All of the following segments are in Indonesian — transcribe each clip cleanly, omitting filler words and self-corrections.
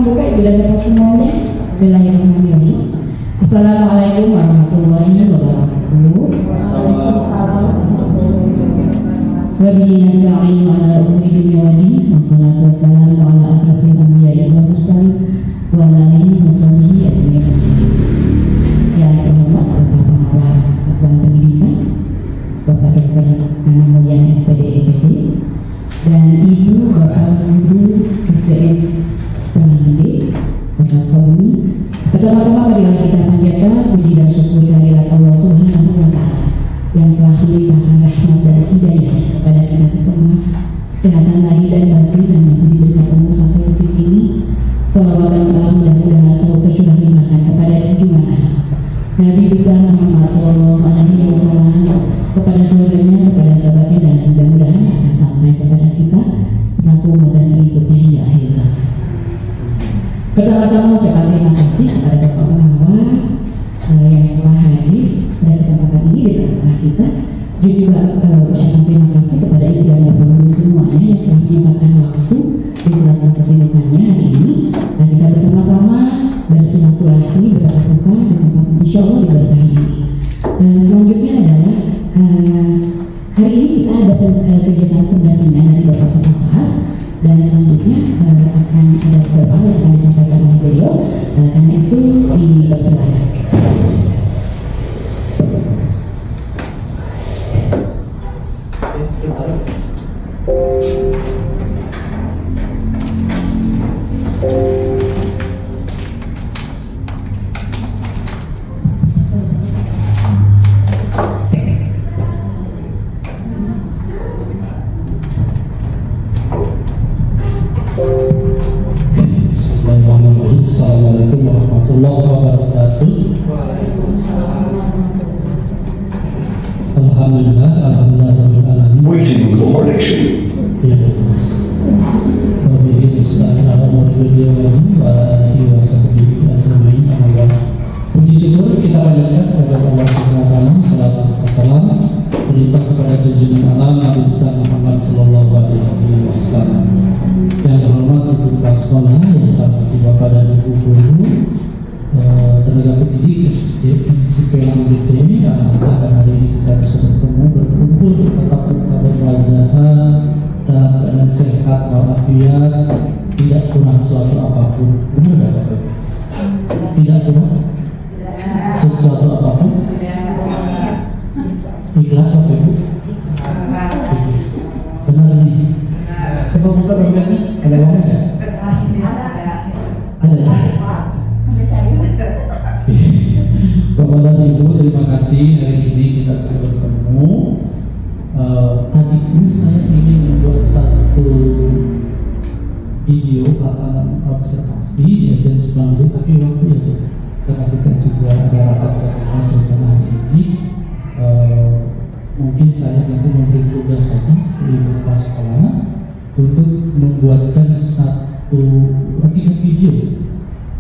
membuka ibu dan bapak semuanya. Bismillahirrahmanirrahim. Assalamualaikum warahmatullahi wabarakatuh. Wa bihi nasta'in ala umuri dunya wa din. Wassalatu wassalamu ala asrofil anbiya'i wal mursalin wa ala alihi wa sahbihi ajma'in. Yang terhormat Bapak Pengawas Satuan Pendidikan, Bapak Dr. Nana Mulyana SPD EPD, dan Ibu Bapak Guru SDM Cipanande, Bapak Sukabumi. Pertama-tama marilah kita panjatkan puji dan syukur kehadirat Allah Subhanahu wa Ta'ala yang telah melimpahkan rahmat dan hidayah kepada kita semua, kesehatan lahir dan batin, dan masih diberikan umur sampai detik ini. Salawat dan salam mudah-mudahan selalu tercurah limpahkan kepada junjungan Nabi besar Muhammad Sallallahu Alaihi Wasallam, kepada keluarganya, kepada sahabatnya, dan mudah-mudahan akan sampai kepada kita selaku umat dan pengikutnya hingga akhir zaman. Pertama-tama ucapkan terima kasih kepada Bapak Pengawas yang telah hadir pada kesempatan ini di tengah kita. Juga ucapkan terima kasih kepada Ibu dan Bapak Guru semuanya yang telah menyempatkan waktu di sela-sela kesibukannya hari ini, dan kita bersama-sama bersilaturahmi bertatap muka di tempat insya Allah diberkahi ini. Selanjutnya adalah hari ini kita ada kegiatan pendampingan dari Bapak Pengawas, dan selanjutnya akan ada beberapa hal yang akan disampaikan oleh beliau, karena itu dipersilakan. Assalamualaikum warahmatullahi wabarakatuh. Alhamdulillah, alhamdulillah, alhamdulillah. Waiting for connection. Ya, Mas. Wabillahi nasta'in ala umuri dunya wa din wa ala alihi wa sahbihi ajma'in. Amma puji syukur kita panjatkan kepada Allah Subhanahu wa taala, salawat dan salam berlimpah kepada junjungan alam Nabi besar Muhammad sallallahu alaihi wasallam. Yang terhormat untuk kelas sekolah yang sangat Bapak dan Ibu guru, tenaga pendidik SDM Cipanande, alhamdulillah hari ini kita bisa bertemu, berkumpul, bertatap muka, bermuazahah dalam keadaan sehat walafiat, tidak kurang suatu apapun. Benar nggak Bapak? Tidak kurang sesuatu apapun. Ikhlas Bapak Ibu? Benar ini. Coba buka dompetnya, ada uangnya nggak? Ada. Bapak dan Ibu, terima kasih hari ini kita bisa bertemu. Tadi ini saya ingin membuat satu video pelaksanaan observasi di SDN Cipanande, tapi waktu itu karena kita juga ada rapat terbatas setelah hari ini, mungkin saya nanti memberi tugas saja di kepala sekolah untuk membuatkan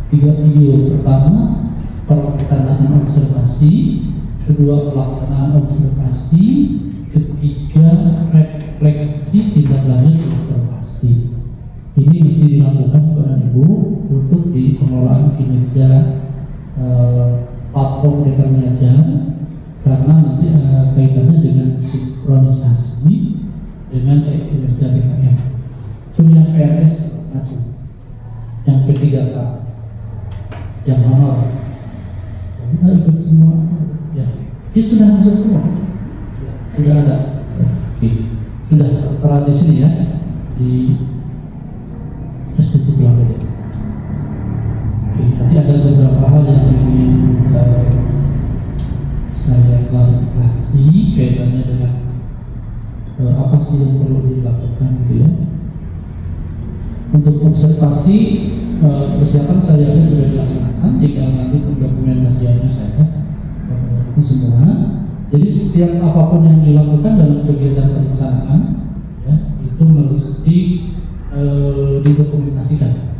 tiga video. Pertama, pelaksanaan observasi, kedua pelaksanaan observasi, ketiga refleksi tindak lanjut observasi. Ini mesti dilakukan Bapak Ibu untuk di pengelolaan kinerja platform mereka mengajar, karena nanti kaitannya dengan sinkronisasi dengan kinerja PKM. Cuma yang PNS maju, yang P3K, yang honor, kita ikut semua. Ya, ini sudah masuk semua, ya, sudah ada. Oke, sudah tertera di sini ya, di SDC Cipanande. Oke, nanti ada beberapa hal yang ingin saya klarifikasi kaitannya dengan apa sih yang perlu dilakukan gitu ya. Untuk observasi persiapan saya sudah dilaksanakan, tinggal nanti pendokumentasiannya saya itu semua. Jadi setiap apapun yang dilakukan dalam kegiatan perencanaan ya, itu mesti didokumentasikan,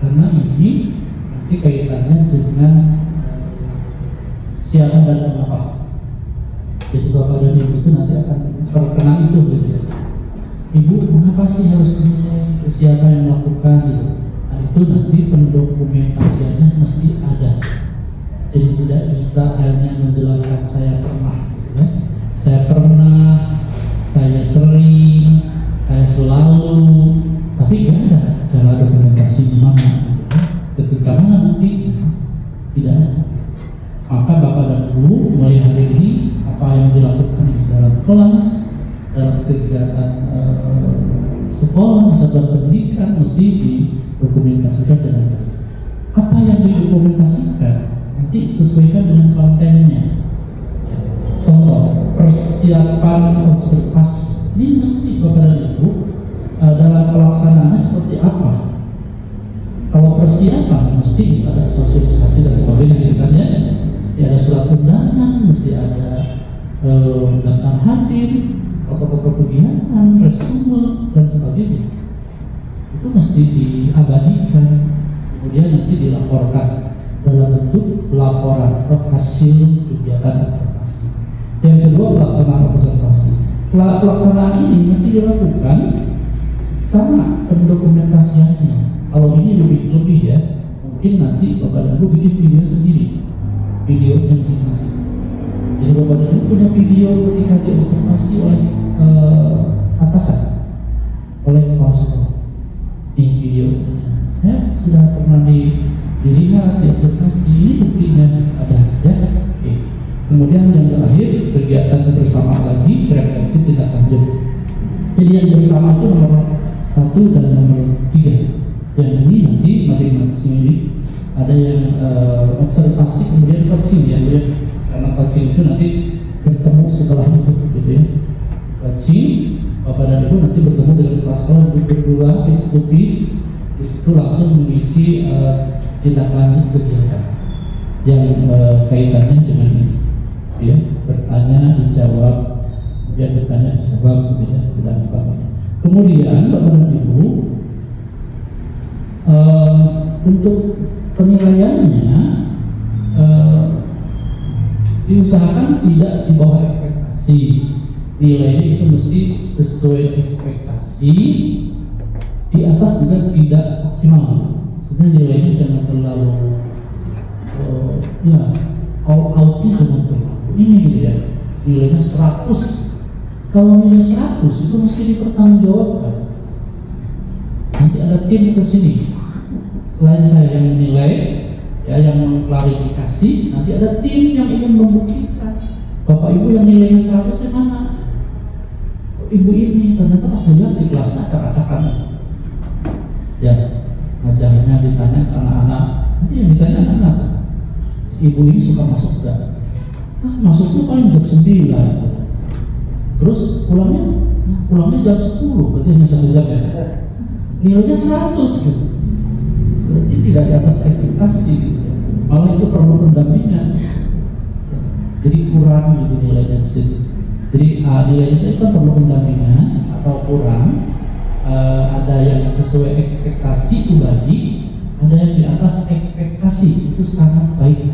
karena ini nanti kaitannya dengan siapa dan mengapa. Jadi Bapak dan Ibu itu nanti akan terkena itu gitu ya. Ibu, mengapa sih harus ini, siapa yang melakukan gitu. Nah itu nanti pendokumentasiannya mesti ada. Jadi tidak bisa hanya menjelaskan saya pernah, gitu kan? Saya pernah, saya sering, saya selalu, tapi nggak ada cara dokumentasi di mana, gitu kan? Ketika mana buktinya tidak ada. Maka Bapak dan Ibu mulai hari ini apa yang dilakukan di dalam kelas, dalam kegiatan sekolah, satuan pendidikan mesti didokumentasikan dengan baik. Apa yang didokumentasikan nanti sesuaikan dengan kontennya. Contoh, persiapan observasi ini mesti Bapak dan Ibu dalam pelaksanaannya seperti apa. Kalau persiapan mesti ada sosialisasi dan sebagainya, kan ya. Mesti ada surat undangan, mesti ada undangan hadir, foto-foto kegiatan, resume dan sebagainya. Itu mesti diabadikan, kemudian nanti dilaporkan dalam bentuk laporan hasil kegiatan observasi. Yang kedua, pelaksanaan observasi. Pelaksanaan ini mesti dilakukan sama pendokumentasiannya. Kalau ini lebih ya, mungkin nanti Bapak dan Ibu bikin video sendiri, videonya masing-masing. Jadi Bapak dan Ibu punya video ketika diobservasi oleh atasan, oleh kepala sekolah. Ini video saya sudah pernah dilihat, diobservasi, ini buktinya ada ya. Oke. Kemudian yang terakhir, kegiatan bersama lagi, refleksi tindak lanjut. Jadi yang bersama itu nomor 1 dan nomor 3. Yang ini nanti masing-masing ini ada yang observasi kemudian coaching ya, karena coaching itu nanti bertemu setelah itu gitu ya. Coaching Bapak dan Ibu nanti bertemu dengan kepala sekolah berdua bis di situ langsung mengisi tindak lanjut kegiatan yang kaitannya dengan ini ya, bertanya dijawab, kemudian bertanya dijawab dan sebagainya. Kemudian Bapak dan Ibu untuk penilaiannya diusahakan tidak di bawah ekspektasi. Nilainya itu mesti sesuai ekspektasi, di atas juga tidak maksimal. Maksudnya nilainya jangan terlalu outnya jangan terlalu ini gitu ya. Nilainya 100. Kalau nilai 100 itu mesti dipertanggungjawabkan. Nanti ada tim ke sini. Selain saya yang menilai, ya yang mengklarifikasi, nanti ada tim yang ingin membuktikan. Bapak Ibu yang nilainya 100 yang mana? Ibu ini ternyata pas melihat di kelasnya acak-acakan. Ya, ajarnya ditanya ke anak-anak, nanti yang ditanya anak-anak, si ibu ini suka masuk gak? Masuknya paling jam 9. Terus pulangnya jam 10, berarti hanya 1 jam ya. Nilainya 100 gitu. Berarti tidak di atas ekspektasi gitu ya. Malah itu perlu pendampingan. Jadi kurang gitu nilainya di sini. Jadi nilainya itu kan perlu pendampingan atau kurang. Ada yang sesuai ekspektasi itu baik, ada yang di atas ekspektasi itu sangat baik.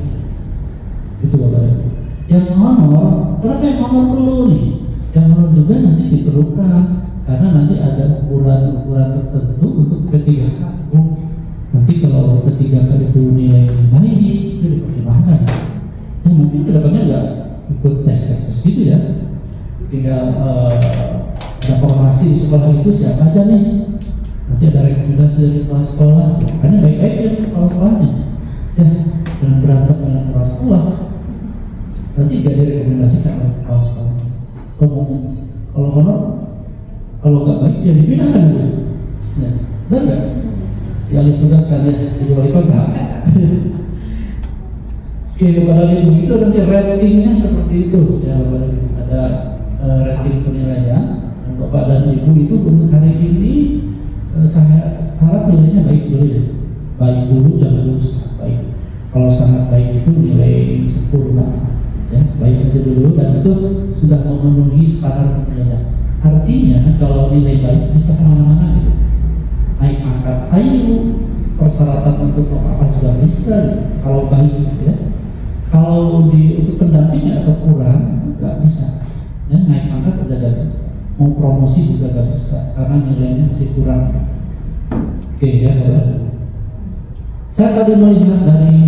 Itu Bapak Ibu. Yang honor, kenapa yang honor perlu nih? Yang honor juga nanti diperlukan karena nanti ada ukuran-ukuran tertentu untuk P3K. Nanti kalau P3K itu nilai yang baik, itu dipertimbangkan. Ya mungkin kedepannya nggak ikut tes gitu ya. Tinggal ada formasi di sekolah itu siapa aja nih. Nanti ada rekomendasi dari kepala sekolah. Makanya baik-baik ya kepala sekolahnya. Ya, jangan berantem dengan kepala sekolah. Nanti nggak direkomendasikan oleh kepala sekolah. Kalau honor, kalau nggak baik ya dipindahkan dulu. Ya, benar nggak? Ya alih tugas kalian jadi wali kota. Oke, pada ibu itu nanti ratingnya seperti itu. Ya, ada rating penilaian. Bapak dan Ibu itu untuk hari ini saya harap nilainya baik dulu ya. Baik dulu, jangan dulu sangat baik. Kalau sangat baik itu nilai 10 ya, baik aja dulu dan itu sudah memenuhi standar penilaian. Artinya kalau nilai baik bisa kemana-mana gitu. Naik pangkat ayu, persyaratan untuk apa juga bisa gitu. Kalau baik gitu ya. Kalau untuk pendampingnya atau kurang nggak bisa. Ya, naik pangkat aja nggak bisa. Mau promosi juga nggak bisa karena nilainya masih kurang. Oke ya, Saya tadi melihat dari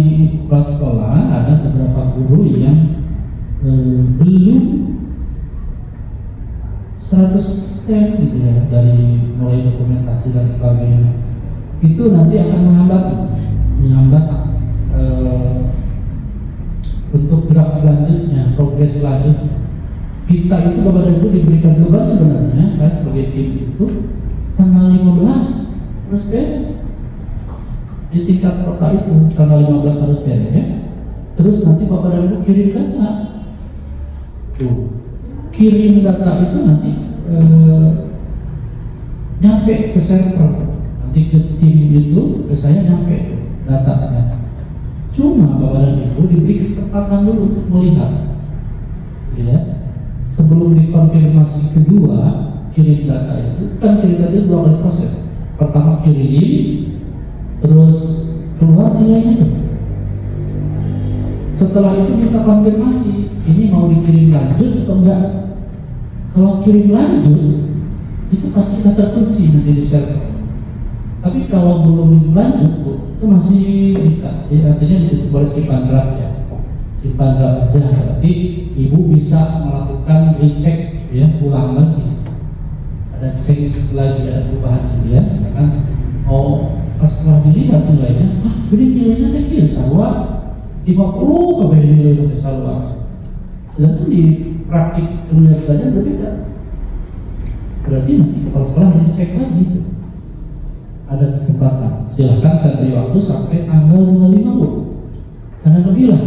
kelas sekolah ada beberapa guru yang belum 100% gitu ya, dari mulai dokumentasi dan sebagainya. Itu nanti akan menghambat untuk gerak selanjutnya, progres selanjutnya. Kita itu Bapak dan Ibu diberikan beban sebenarnya, saya sebagai tim itu tanggal 15 harus beres. Di tingkat kota itu tanggal 15 harus beres. Terus nanti Bapak dan Ibu kirim data. Tuh, kirim data itu nanti nyampe ke server, nanti ke tim itu, ke saya nyampe datanya. Cuma Bapak dan Ibu diberi kesempatan dulu untuk melihat, ya, sebelum dikonfirmasi kedua kirim data itu. Kan kirim data itu 2 kali proses. Pertama kirim, terus keluar nilainya tuh. Setelah itu kita konfirmasi, ini mau dikirim lanjut atau enggak. Kalau kirim lanjut, itu pasti kita terkunci nanti di server. Tapi kalau belum lanjut, Bu, itu masih bisa. Ya, artinya disitu boleh simpan draft ya, simpan draft aja. Berarti Ibu bisa melakukan recheck ya, ulang lagi. Ada change lagi, ada perubahan lagi ya. Jangan pas setelah dilihat nilainya, ini nilainya kecil, sarwa 50 kabeh nilainya sarwa. Sedangkan di praktik kerjanya berbeda. Berarti nanti kepala sekolah dicek lagi itu. Ada kesempatan. Silahkan saya beri waktu sampai tanggal 25, Bu. Jangan lebih lah.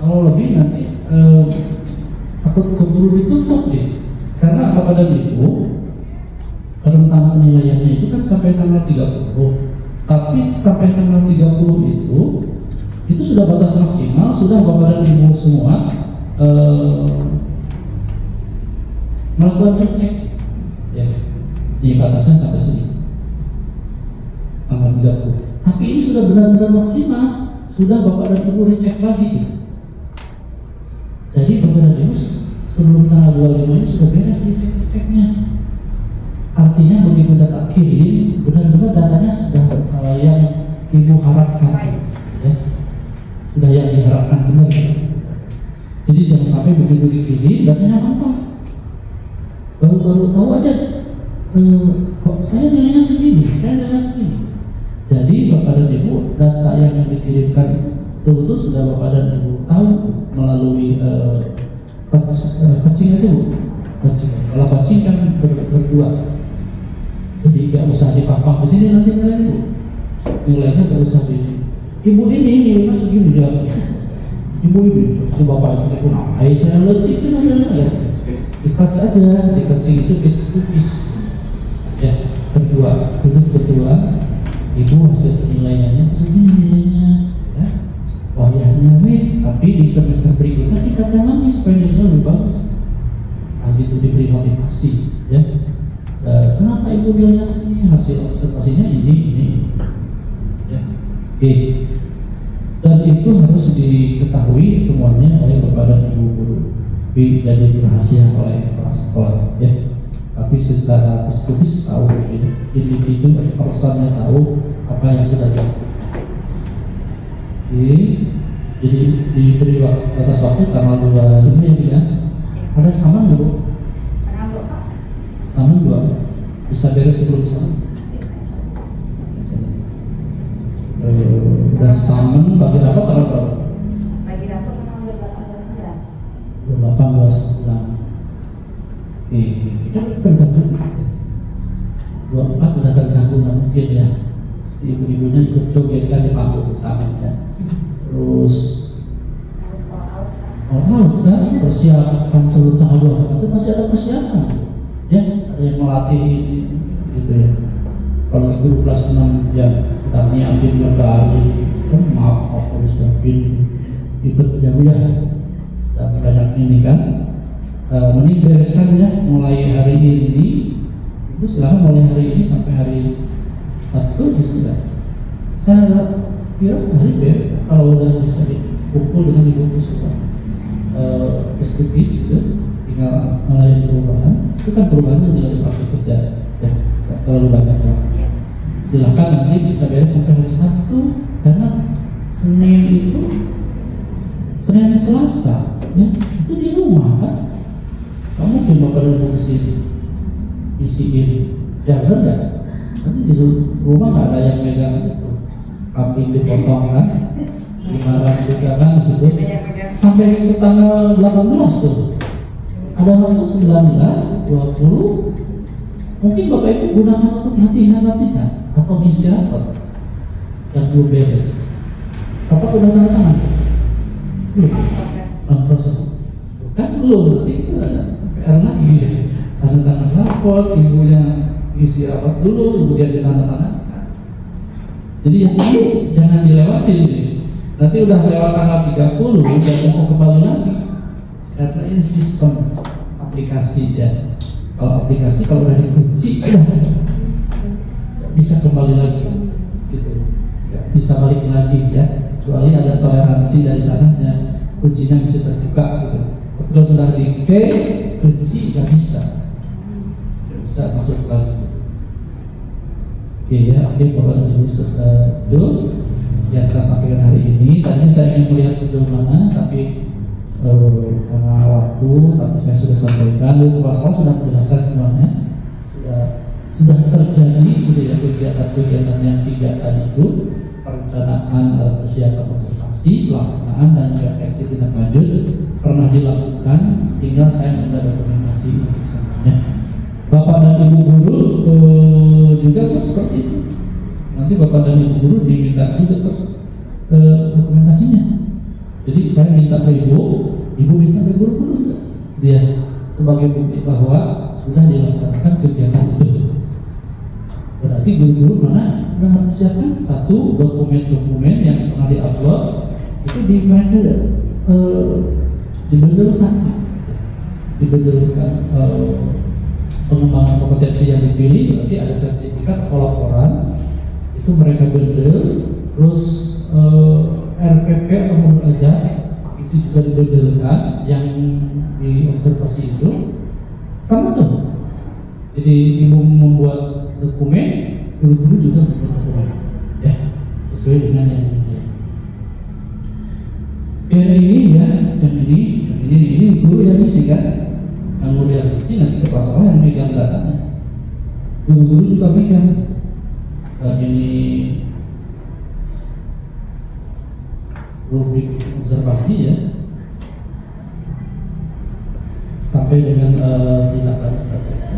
Kalau lebih nanti takut keburu ditutup deh. Karena Bapak dan Ibu, rentang penilaiannya itu kan sampai tanggal 30. Tapi sampai tanggal 30 itu sudah batas maksimal, sudah Bapak dan Ibu semua melakukan cek ya, di batasnya sampai sini tanggal 30. Tapi ini sudah benar-benar maksimal, sudah Bapak dan Ibu recek lagi. Jadi Bapak dan Ibu sebelum tanggal 25 ini sudah beres dicek-ceknya. Artinya begitu data kirim, benar-benar datanya sudah yang Ibu harapkan ya, sudah yang diharapkan benar. Jadi jangan sampai begitu dikirim datanya apa? Baru tahu aja, kok saya nilainya segini. Jadi Bapak dan Ibu, data yang dikirimkan itu betul-betul sudah Bapak dan Ibu tahu melalui coaching itu, Bu. Kalau coaching kan berdua, jadi nggak usah dipapang di sini nanti nilainya nggak usah di. Ibu ini nilainya segini dia. Ibu ini, si bapak itu pun, saya letih kan ya. Di-coach aja, di coaching itu bis ya, duduk berdua. Ibu hasil penilaiannya segini nilainya ya. Wayahnya tapi di semester berikutnya tingkatkan lagi supaya nilainya lebih bagus. Gitu diberi motivasi ya. Kenapa Ibu nilainya segini? Hasil observasinya ini ya. Oke. Dan itu harus diketahui semuanya oleh Bapak dan Ibu guru. Dan rahasia oleh kepala sekolah ya. Tapi secara psikologis tahu ya. Individu personnya tahu apa yang sudah dilakukan. Oke. Jadi diberi batas waktu tanggal 25 ya, Bina. Ada sama nggak, Bu? Sama 2. Bisa beres sebelum sama. Udah samen bagi rapat tanggal berapa? Bagi rapat tanggal 18/9. 18/9. Oke, kan tergantung. 24 udah tergantung, nggak mungkin ya. Pasti ibu-ibunya ikut joget kan di panggung sama ya. Terus kan persiapan sebelum tanggal 24 itu masih ada persiapan ya, ada yang melatih gitu ya. Kalau guru kelas 6 ya sedang nyiapin berkali kan maaf harus siapin ikut jauh ya, sedang banyak ini kan. Mending bereskan ya mulai hari ini, itu silakan mulai hari ini sampai hari Sabtu bisa nggak? Saya kira sehari beres kalau udah bisa dipukul dengan ibu semua. Estetis gitu, tinggal mulai perubahan. Itu kan perubahannya juga dipakai kerja ya, tidak terlalu banyak lah. Silakan nanti bisa beres sampai hari Sabtu, Senin Selasa ya, itu di rumah kan. Kamu mungkin bapak dan ibu isiin jaga nggak? Nanti di rumah nggak ada yang megang itu, kambing dipotong kan, dimarahin juga kan gitu. Sampai tanggal 18 tuh, ada waktu 19, 20, mungkin bapak ibu gunakan untuk latihan atau misi apa yang belum beres. Bapak udah tanda tangan? Belum. Proses. Kan belum, berarti itu ada PR lagi ya. Tanda tangan rapor, ibunya isi rapat dulu, kemudian ditandatangan. Jadi yang ini jangan dilewatin. Nanti udah lewat tanggal 30, udah bisa kembali lagi. Karena ini sistem aplikasi ya. Kalau aplikasi kalau udah dikunci, bisa kembali lagi, gitu. Bisa balik lagi ya. Kecuali ada toleransi dari sananya, kuncinya bisa terbuka gitu. Tapi kalau sudah di key, kunci nggak bisa masuk lagi. Oke ya, oke Bapak dan Ibu itu yang saya sampaikan hari ini. Tadinya saya ingin melihat sejauh mana, tapi karena waktu, tapi saya sudah sampaikan. Kepala sekolah sudah menjelaskan semuanya, sudah terjadi gitu ya, kegiatan-kegiatan yang 3 tadi itu, perencanaan atau persiapan konservasi, pelaksanaan dan juga eksekusi tindak lanjut pernah dilakukan. Tinggal saya minta dokumentasi untuk semuanya. Bapak dan Ibu guru juga pun seperti itu. Nanti Bapak dan Ibu guru diminta juga dokumentasinya. Jadi saya minta ke Ibu minta ke guru-guru juga. Dia sebagai bukti bahwa sudah dilaksanakan kegiatan itu. Berarti guru-guru mana mempersiapkan satu dokumen-dokumen yang pernah diupload itu di mereka dibedelkan pengembangan kompetensi yang dipilih. Berarti ada sertifikat atau laporan itu mereka bedel, terus RPP atau modul ajar itu juga dibedelkan yang diobservasi itu sama tuh. Jadi ibu membuat dokumen, guru-guru juga membuat dokumen ya, sesuai dengan yang ini. Yang ini guru yang isi kan, yang guru yang isi nanti kepala sekolah yang megang datanya, guru-guru juga megang. Ini rubrik observasi ya, sampai dengan tindak lanjut refleksi.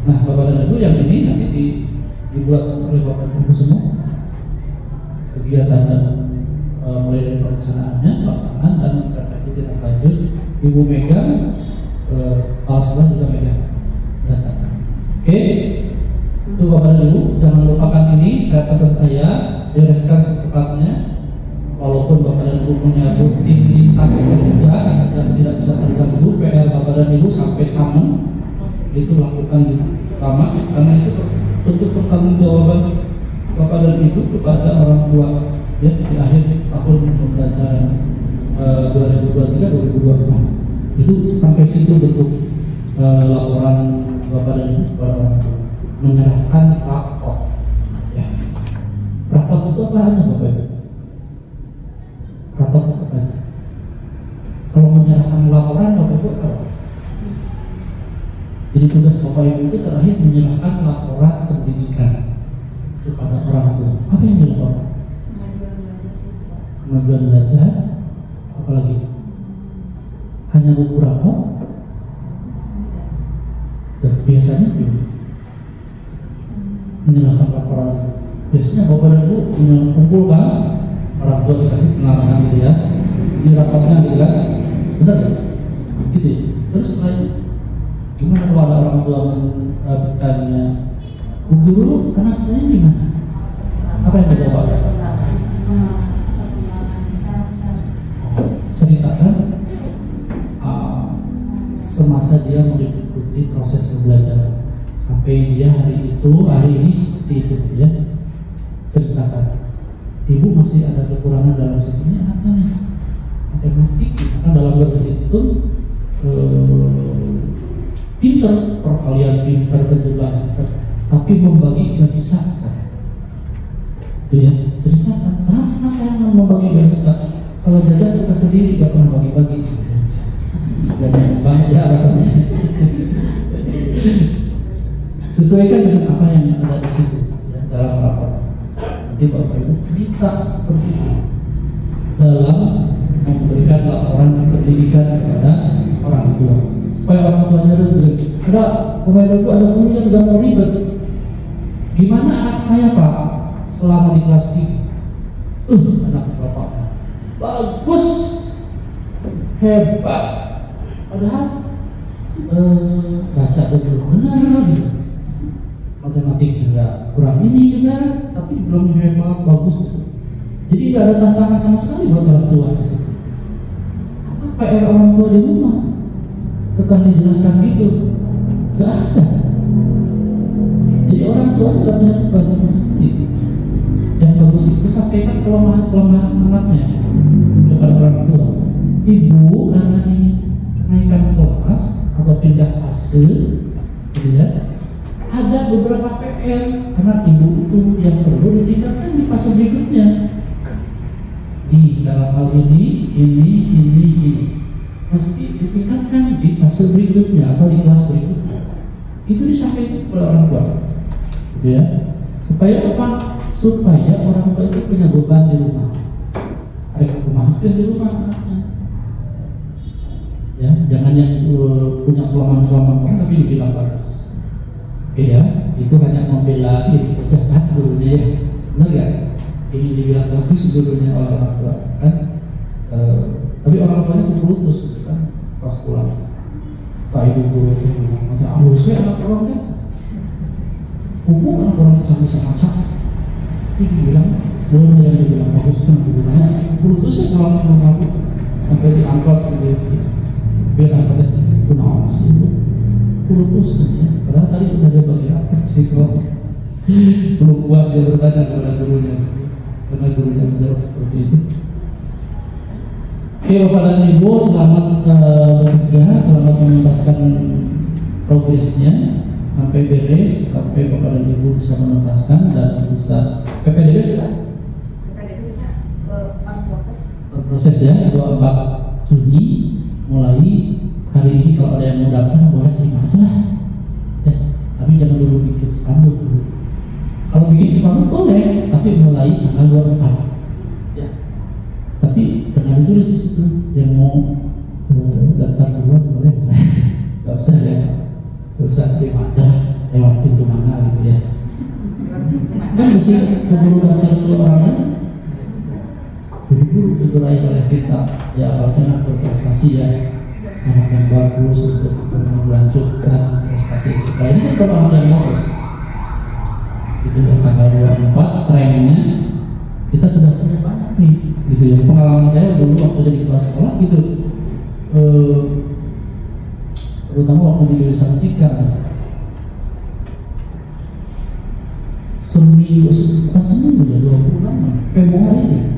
Nah, Bapak dan Ibu, yang ini nanti dibuat oleh Bapak dan Ibu semua kegiatan dan mulai dari perencanaannya, pelaksanaan dan refleksi tindak lanjut. Ibu megang, kepala sekolah juga megang data. Oke, itu Bapak dan Ibu, jangan lupakan ini. Saya pesan saya bereskan secepatnya. Walaupun Bapak dan Ibu punya rutinitas kerja dan tidak bisa terganggu, PR Bapak dan Ibu sampai sama itu lakukan sama, karena itu untuk pertanggungjawaban Bapak dan Ibu kepada orang tua ya, di akhir tahun pembelajaran 2023-2024 itu sampai situ bentuk laporan Bapak dan Ibu kepada orang tua, menyerahkan rapor ya. Rapor itu apa aja Bapak Ibu? Rapor itu apa aja? Kalau menyerahkan laporan Bapak Ibu apa? Jadi tugas Bapak Ibu itu terakhir menyerahkan laporan pendidikan kepada orang tua. Apa yang dilaporkan? Kemajuan belajar, apalagi? Hanya buku rapor? Biasanya menyerahkan laporan. Biasanya Bapak dan Ibu mengumpulkan, orang tua dikasih pengarahan gitu ya, di rapatnya gitu kan, benar kan? Gitu ya. Terus lain, gimana kalau ada orang tua bertanya, Bu Guru, anak saya gimana? Apa yang dijawab? Ceritakan semasa dia mengikuti proses pembelajaran sampai dia hari ini seperti itu ya. Ceritakan, Ibu masih ada kekurangan dalam situnya apa nih? Matematik, karena dalam berhitung pinter, perkalian pinter, penjelasan pinter, tapi membagi nggak bisa saya. Itu ya, ceritakan, kenapa saya mau Kalau jajan suka sendiri, gak pernah bagi-bagi. Jajan banget ya alasannya. Sesuaikan dengan apa yang ada di situ ya, dalam rapat. Nanti Bapak Ibu cerita seperti itu dalam memberikan laporan pendidikan kepada orang tua, supaya orang tuanya itu ada Bapak Ibu ada guru yang gak mau ribet. Gimana anak saya Pak selama di kelas 3? Anak Bapak bagus, hebat, padahal baca aja belum benar gitu, matematik juga kurang ini juga, tapi belum hebat bagus gitu. Jadi nggak ada tantangan sama sekali buat orang tua. Apa PR orang tua di rumah setelah dijelaskan gitu? Nggak ada. Jadi orang tua tidak punya beban sama sekali. Yang bagus itu sampaikan kelemahan anaknya kepada orang tua. Ibu karena ini kenaikan kelas atau pindah fase, gitu ya, ada beberapa PR anak ibu itu yang perlu ditingkatkan di fase berikutnya. Di dalam hal ini mesti ditingkatkan di fase berikutnya atau di kelas berikutnya. Itu disampaikan oleh orang tua, gitu ya. Supaya apa? Supaya orang tua itu punya beban di rumah. Ada kemampuan di rumah anaknya. Ya, jangan yang punya kelemahan tapi dibilang bagus. Oke ya, itu hanya membela diri jahat gurunya ya, benar ya? Ini dibilang bagus gurunya oleh orang tua kan? Tapi orang tuanya putus gitu kan, pas pulang. Pak ibu guru itu bilang macam harusnya anak orang kan, buku anak orang bisa macam. Ini dibilang belum yang dibilang bagus kan gurunya putus ya pulang bagus sampai diangkat gitu. Biar angkatnya kenal sih itu putus ya. Padahal tadi udah dia bagi apa sih kok belum puas dia bertanya kepada gurunya karena gurunya menjawab seperti itu. Oke Bapak dan Ibu, selamat bekerja, selamat menuntaskan progresnya sampai beres, sampai Bapak dan Ibu bisa menuntaskan dan bisa PPDB sudah? PPDB kita proses ya, 24 Juni mulai hari ini. Kalau ada yang mau daftar boleh terima aja lah ya, tapi jangan dulu bikin spanduk dulu. Kalau bikin spanduk boleh, tapi mulai tanggal 24 ya. Tapi jangan tulis di situ yang mau daftar duluan boleh, saya nggak usah ya, nggak usah terima aja lewat pintu mana gitu ya. Kan mesti keburu daftar ke orang lain. Guru diturai oleh kita ya, awalnya anak berprestasi ya, anak yang bagus untuk melanjutkan prestasi sekolah ini kan kalau anak yang bagus itu ya. Tanggal 24 trainingnya kita sudah punya banyak nih gitu ya. Pengalaman saya dulu waktu jadi kepala sekolah gitu, terutama waktu di jurusan 3 seminggu, bukan seminggu ya, 2 bulan Februari.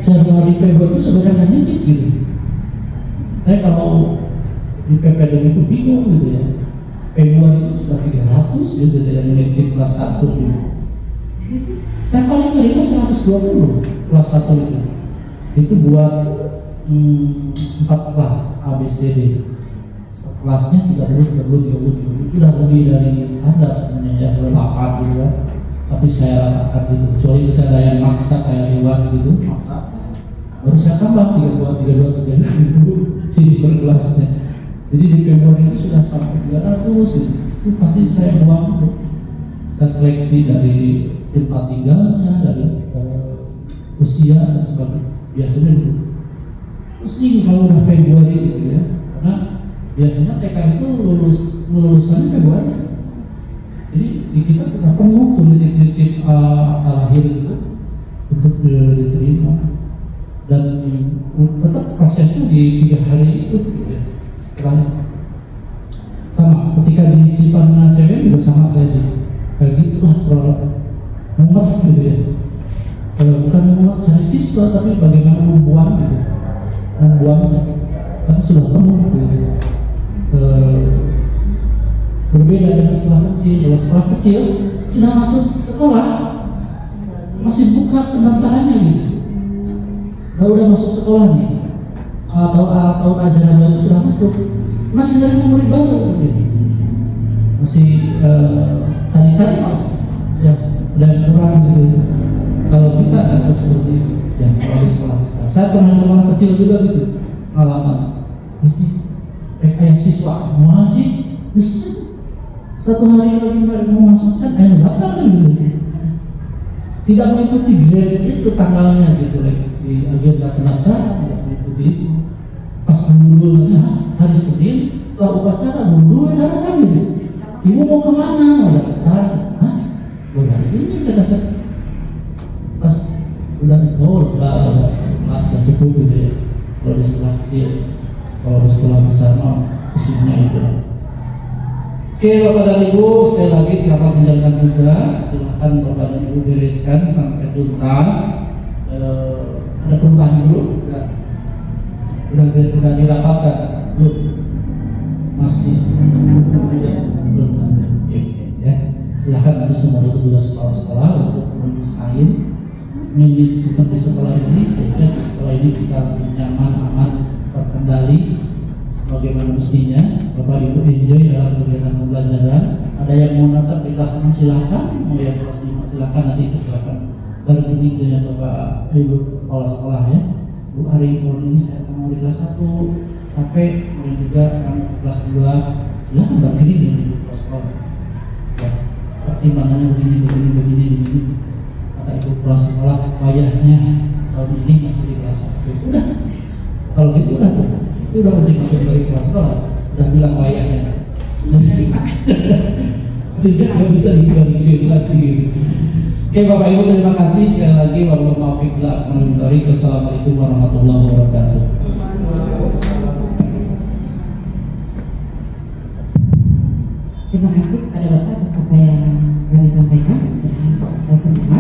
Januari Februari itu sebenarnya nitip gitu. Saya kalau di PPDB itu bingung gitu ya. Februari itu sudah 300 gitu yang nitip kelas 1 gitu. Saya paling terima 120 kelas 1 itu. Itu buat 4 kelas ABCD. Kelasnya 30 itu udah lebih dari standar sebenarnya ya, 8 gitu kan. Tapi saya ratakan gitu, kecuali kita ada yang maksa kayak Dewan gitu, maksa baru saya tambah 32 jadi per kelasnya. Jadi di Februari itu sudah sampai 300 gitu. Itu pasti saya buang gitu. Saya seleksi dari tempat tinggalnya, dari usia dan sebagainya. Biasanya gitu pusing kalau udah Februari gitu ya, karena biasanya TK itu lulusannya Februari. Jadi di kita sudah penuh tuh titik-titik lahir itu untuk diterima, dan tetap prosesnya di 3 hari itu gitu ya. Setelah sama ketika di Cipanna CW juga sama saya kayak gitulah, muat gitu ya. Bukan muat cari siswa tapi bagaimana membuang gitu, membuangnya kan sudah penuh gitu. Berbeda dengan sekolah kecil. Kalau sekolah kecil sudah masuk sekolah masih buka pendaftarannya gitu. udah masuk sekolah nih, atau ajaran baru sudah masuk, masih dari murid baru gitu. Masih cari-cari ya, dan kurang gitu. Kalau kita ada seperti itu, ya kalau di sekolah besar. Saya pernah di sekolah kecil juga gitu, pengalaman. Ini kayak siswa masih satu hari lagi mau masuk kan, ayo datang gitu. Tidak mengikuti grade itu tanggalnya gitu, di agenda pendaftaran tidak mengikuti itu. Pas dulu hari Senin setelah upacara dulu datang gitu. Ibu mau kemana? Mau daftar? Hah? Udah ini kata saya. Pas udah udah satu kelas udah cukup gitu ya. Kalau di sekolah kecil, kalau di sekolah besar mah isinya itu lah. Oke Bapak dan Ibu, sekali lagi siapa menjalankan tugas silahkan Bapak dan Ibu bereskan sampai tuntas. Ada perubahan dulu? Udah dirapatkan? Belum? Masih belum ada. Ya. Silahkan nanti semua itu tugas sekolah untuk mendesain minit seperti sekolah ini sehingga sekolah ini bisa nyaman, aman, terkendali sebagaimana mestinya. Bapak Ibu enjoy dalam kegiatan pembelajaran. Ada yang mau natap di kelas 6 silahkan, mau yang kelas 5 silahkan, nanti itu silahkan berunding dengan Bapak Ibu kepala sekolah ya. Bu hari ini saya mau di kelas 1 capek, kemudian juga kamu kelas 2 silahkan berunding dengan Ibu kepala sekolah ya. Pertimbangannya begini kata Ibu kepala sekolah, wayahnya tahun ini masih di kelas 1. Udah, kalau gitu udah tuh. Itu udah ultimatum dari kelas sekolah, udah bilang wayahnya. Tidak bisa diganti lagi. Oke Bapak Ibu, terima kasih sekali lagi. Wassalamualaikum warahmatullahi wabarakatuh. Terima kasih kepada Bapak atas apa yang kami sampaikan kita semua.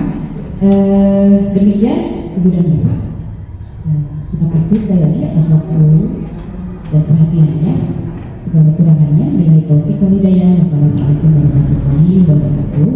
Demikian Ibu dan Bapak. Terima kasih sekali lagi atas waktu dan perhatiannya. Segala kurangannya billahi taufiq wal hidayah. Wassalamualaikum warahmatullahi wabarakatuh.